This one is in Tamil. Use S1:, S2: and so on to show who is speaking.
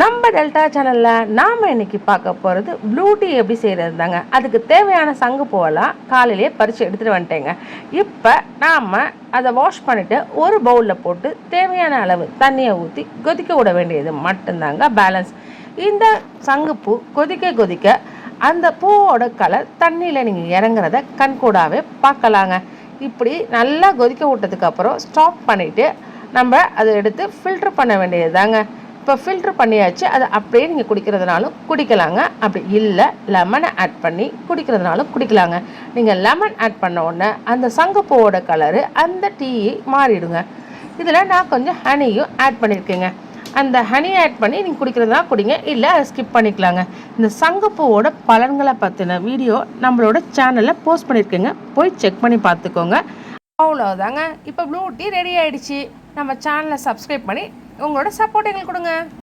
S1: நம்ம டெல்டா சேனலில் நாம் இன்றைக்கி பார்க்க போகிறது ப்ளூ டீ எப்படி செய்கிறது தாங்க. அதுக்கு தேவையான சங்குப்பூவெல்லாம் காலையிலே பறித்து எடுத்துகிட்டு வந்துட்டேங்க. இப்போ நாம் அதை வாஷ் பண்ணிவிட்டு ஒரு பவுலில் போட்டு தேவையான அளவு தண்ணியை ஊற்றி கொதிக்க விட வேண்டியது மட்டும்தாங்க பேலன்ஸ். இந்த சங்குப்பூ கொதிக்க அந்த பூவோட கலர் தண்ணியில் நீங்கள் இறங்குறத கண்கூடாவே பார்க்கலாங்க. இப்படி நல்லா கொதிக்க விட்டதுக்கப்புறம் ஸ்டாப் பண்ணிவிட்டு நம்ம அதை எடுத்து ஃபில்ட்ரு பண்ண வேண்டியது தாங்க. இப்போ ஃபில்ட்ரு பண்ணியாச்சு. அதை அப்படியே நீங்கள் குடிக்கிறதுனாலும் குடிக்கலாங்க. அப்படி இல்லை லெமனை ஆட் பண்ணி குடிக்கிறதுனாலும் குடிக்கலாங்க. நீங்கள் லெமன் ஆட் பண்ண உடனே அந்த சங்குப்பூவோட கலரு அந்த டீ மாறிடுங்க. இதில் நான் கொஞ்சம் ஹனியும் ஆட் பண்ணியிருக்கேங்க. அந்த ஹனி ஆட் பண்ணி நீங்கள் குடிக்கிறதுனா குடிங்க, இல்லை அதை ஸ்கிப் பண்ணிக்கலாங்க. இந்த சங்குப்பூவோட பலன்களை பற்றின வீடியோ நம்மளோட சேனலில் போஸ்ட் பண்ணியிருக்கேங்க, போய் செக் பண்ணி பார்த்துக்கோங்க. அவ்வளோதாங்க. இப்போ ப்ளூ டீ ரெடி ஆகிடுச்சு. நம்ம சேனலை சப்ஸ்கிரைப் பண்ணி உங்களோட சப்போர்ட் எங்களுக்கு கொடுங்க.